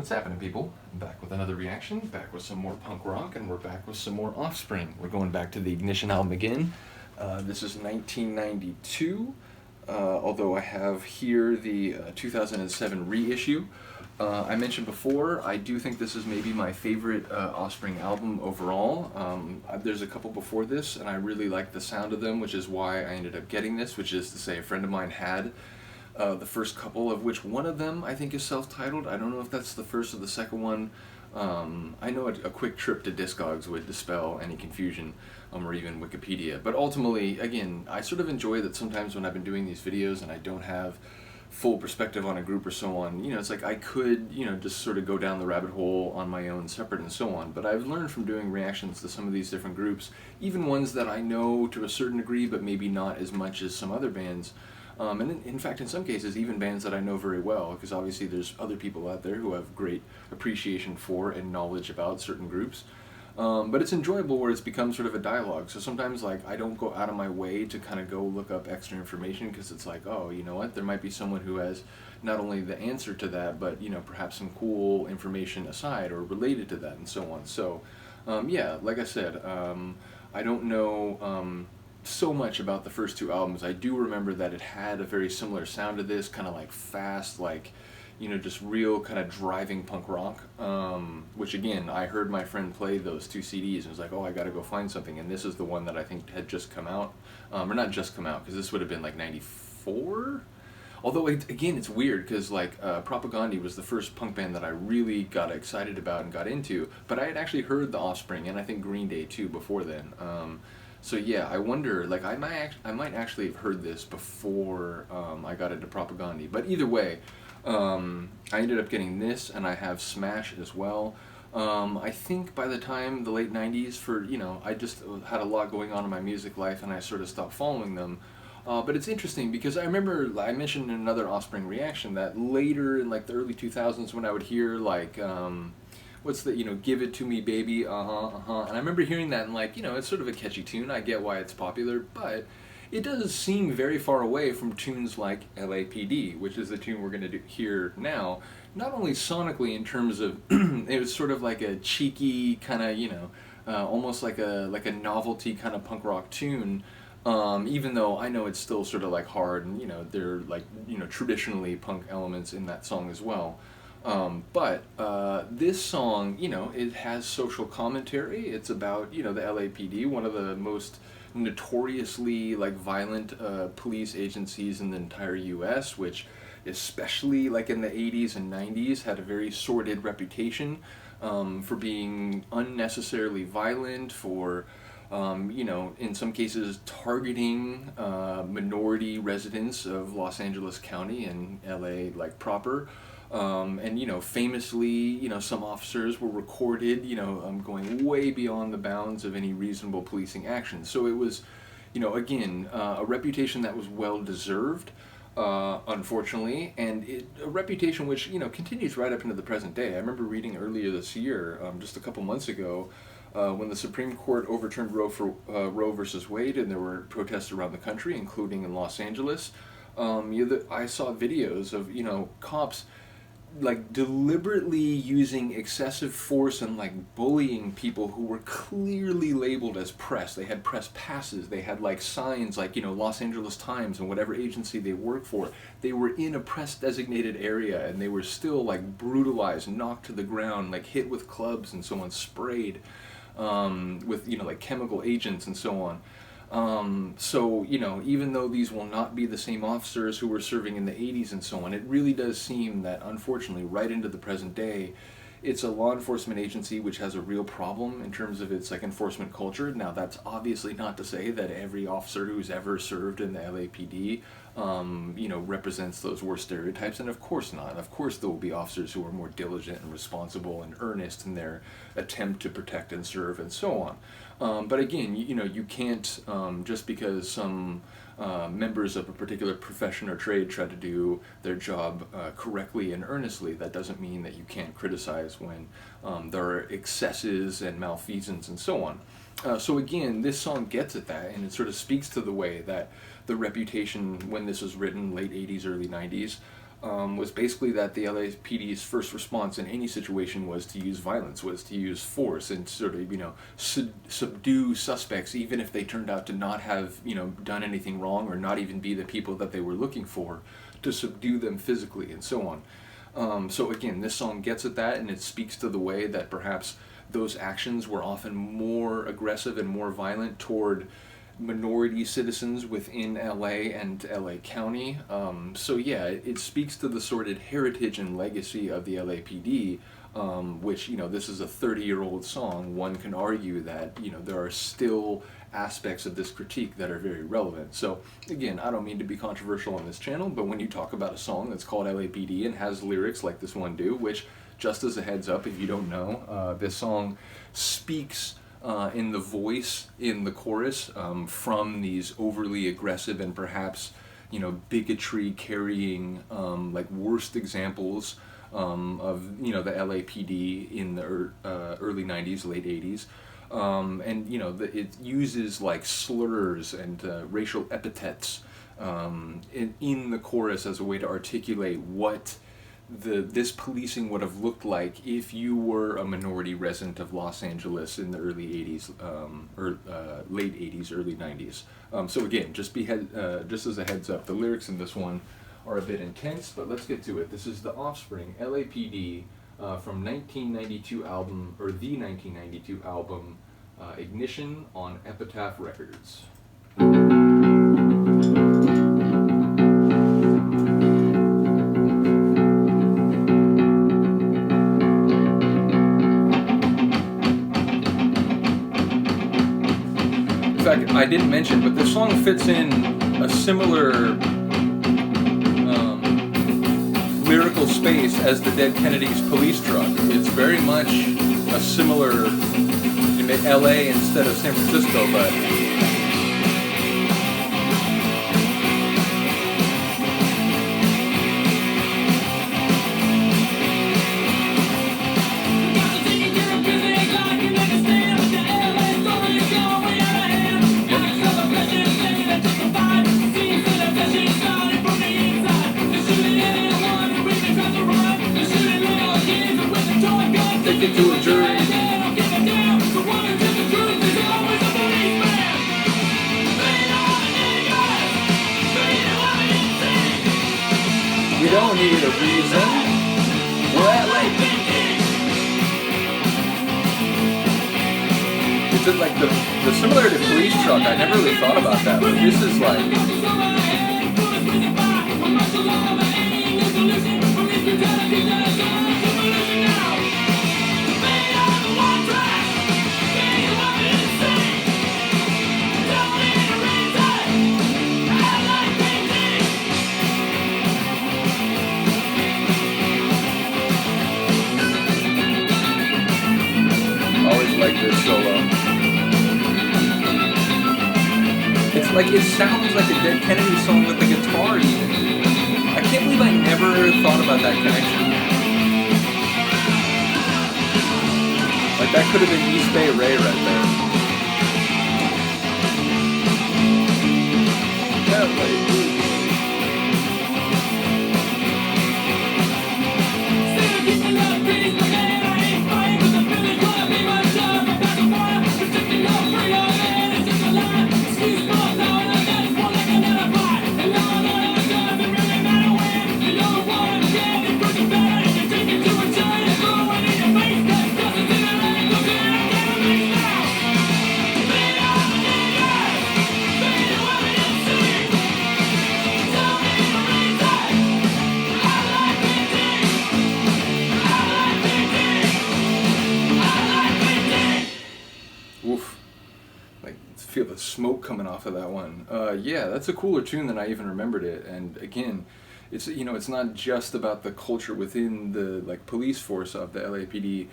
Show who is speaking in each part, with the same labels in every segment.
Speaker 1: What's happening, people? I'm back with another reaction, back with some more punk rock, and we're back with some more Offspring. We're going back to the Ignition album again. This is 1992, although I have here the 2007 reissue. I mentioned before, I do think this is maybe my favorite Offspring album overall. There's a couple before this, and I really like the sound of them, which is why I ended up getting this, which is to say a friend of mine had the first couple, of which one of them I think is self-titled. I don't know if that's the first or the second one. I know a quick trip to Discogs would dispel any confusion, or even Wikipedia. But ultimately, again, I sort of enjoy that sometimes when I've been doing these videos and I don't have full perspective on a group or so on, it's like I could, just sort of go down the rabbit hole on my own separate and so on. But I've learned from doing reactions to some of these different groups, even ones that I know to a certain degree, but maybe not as much as some other bands. And in fact, in some cases, even bands that I know very well, because obviously there's other people out there who have great appreciation for and knowledge about certain groups. But it's enjoyable where it's become sort of a dialogue. So sometimes, like, I don't go out of my way to kind of go look up extra information, because it's like, oh, you know what, there might be someone who has not only the answer to that, but, perhaps some cool information aside or related to that and so on. So, yeah, like I said, I don't know so much about the first two albums. I do remember that it had a very similar sound to this, kind of like fast, like, just real kind of driving punk rock, which again, I heard my friend play those two CDs and was like, oh, I gotta go find something, and this is the one that I think had just come out, or not just come out, because this would have been like 94? Although, again, it's weird, because like Propagandhi was the first punk band that I really got excited about and got into, but I had actually heard The Offspring, and I think Green Day too before then. So yeah, I wonder, like, I might actually have heard this before I got into Propagandhi. But either way, I ended up getting this, and I have Smash as well. I think by the time the late 90s, I just had a lot going on in my music life, and I sort of stopped following them. But it's interesting, because I remember I mentioned in another Offspring reaction that later in like the early 2000s, when I would hear like what's the, give it to me baby, and I remember hearing that and like, it's sort of a catchy tune, I get why it's popular, but it does seem very far away from tunes like LAPD, which is the tune we're going to hear now, not only sonically in terms of, it was sort of like a cheeky kind of, almost like a novelty kind of punk rock tune, even though I know it's still sort of like hard, and there are like, traditionally punk elements in that song as well. But this song, it has social commentary. It's about, the LAPD, one of the most notoriously like violent police agencies in the entire U.S., which especially like in the 80s and 90s had a very sordid reputation for being unnecessarily violent, for in some cases targeting minority residents of Los Angeles County and LA like proper. And famously, some officers were recorded, going way beyond the bounds of any reasonable policing action. So it was, again, a reputation that was well deserved, unfortunately, and a reputation which, continues right up into the present day. I remember reading earlier this year, just a couple months ago, when the Supreme Court overturned Roe versus Wade, and there were protests around the country, including in Los Angeles. I saw videos of, cops like deliberately using excessive force and like bullying people who were clearly labeled as press. They had press passes, they had like signs like, Los Angeles Times and whatever agency they worked for. They were in a press designated area, and they were still like brutalized, knocked to the ground, like hit with clubs and so on, sprayed with, like chemical agents and so on. So, even though these will not be the same officers who were serving in the 80s and so on, it really does seem that, unfortunately, right into the present day, it's a law enforcement agency which has a real problem in terms of its like enforcement culture. Now, that's obviously not to say that every officer who's ever served in the LAPD, represents those worst stereotypes, and of course not. Of course there will be officers who are more diligent and responsible and earnest in their attempt to protect and serve and so on. But again, you can't, just because some members of a particular profession or trade try to do their job correctly and earnestly, that doesn't mean that you can't criticize when there are excesses and malfeasance and so on. So again, this song gets at that, and it sort of speaks to the way that the reputation, when this was written, late 80s, early 90s, was basically that the LAPD's first response in any situation was to use violence, was to use force and sort of, subdue suspects, even if they turned out to not have, done anything wrong or not even be the people that they were looking for, to subdue them physically and so on. So again, this song gets at that, and it speaks to the way that perhaps those actions were often more aggressive and more violent toward minority citizens within LA and LA County. So yeah, it speaks to the sordid heritage and legacy of the LAPD, which, this is a 30-year-old song. One can argue that, there are still aspects of this critique that are very relevant. So again, I don't mean to be controversial on this channel, but when you talk about a song that's called LAPD and has lyrics like this one do, which, just as a heads up, if you don't know, this song speaks in the voice in the chorus from these overly aggressive and perhaps bigotry carrying worst examples of the LAPD in the early 90s, late 80s. It uses like slurs and racial epithets in the chorus as a way to articulate what this policing would have looked like if you were a minority resident of Los Angeles in the early 80s, or late 80s, early 90s. So again, just as a heads up, the lyrics in this one are a bit intense, but let's get to it. This is the Offspring, LAPD, from 1992 album, or the 1992 album, Ignition, on Epitaph Records. In fact, I didn't mention, but this song fits in a similar lyrical space as the Dead Kennedys' Police Truck. It's very much a similar, LA instead of San Francisco, but take it to a jury. We don't need a reason. We're at LAPD. Is it like the similar to Police Truck? I never really thought about that, but this is like. Like this solo. It's like, it sounds like a Dead Kennedy song with the guitar even. I can't believe I never thought about that connection. Like, that could have been East Bay Ray right there. Yeah, like, feel the smoke coming off of that one. Yeah, that's a cooler tune than I even remembered it. And again, it's it's not just about the culture within the police force of the LAPD.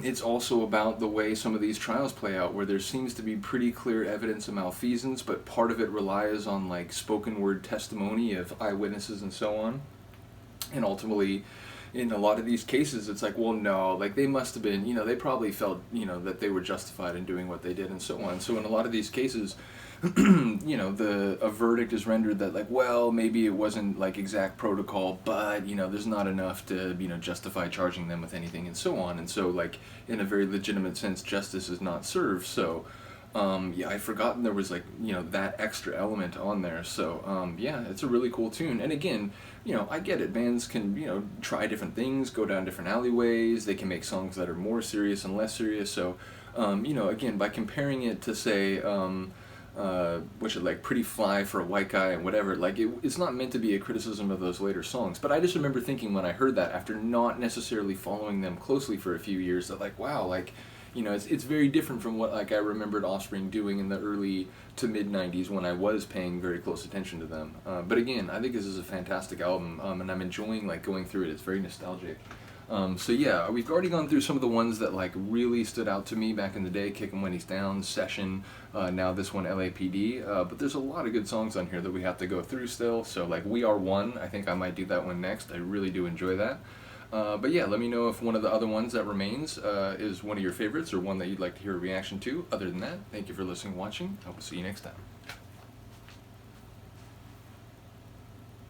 Speaker 1: It's also about the way some of these trials play out, where there seems to be pretty clear evidence of malfeasance, but part of it relies on spoken word testimony of eyewitnesses and so on. And ultimately, in a lot of these cases, it's like, well, no, they must have been, they probably felt, that they were justified in doing what they did and so on. So in a lot of these cases, you know, a verdict is rendered that like, well, maybe it wasn't like exact protocol, but you know, there's not enough to, you know, justify charging them with anything and so on. And so like in a very legitimate sense, justice is not served. So yeah, I'd forgotten there was like, you know, that extra element on there. So yeah, it's a really cool tune. And again, you know, I get it. Bands can, you know, try different things, go down different alleyways. They can make songs that are more serious and less serious. So, you know, again, by comparing it to say, which is like Pretty Fly for a White Guy and whatever, like it's not meant to be a criticism of those later songs. But I just remember thinking when I heard that, after not necessarily following them closely for a few years, that like, wow, like, you know, it's very different from what like I remembered Offspring doing in the early to mid '90s when I was paying very close attention to them. But again, I think this is a fantastic album, and I'm enjoying like going through it. It's very nostalgic. So yeah, we've already gone through some of the ones that like really stood out to me back in the day: "Kick 'Em When He's Down," "Session," now this one, "LAPD." But there's a lot of good songs on here that we have to go through still. So like "We Are One," I think I might do that one next. I really do enjoy that. But yeah, let me know if one of the other ones that remains is one of your favorites or one that you'd like to hear a reaction to. Other than that, thank you for listening and watching. I will see you next time.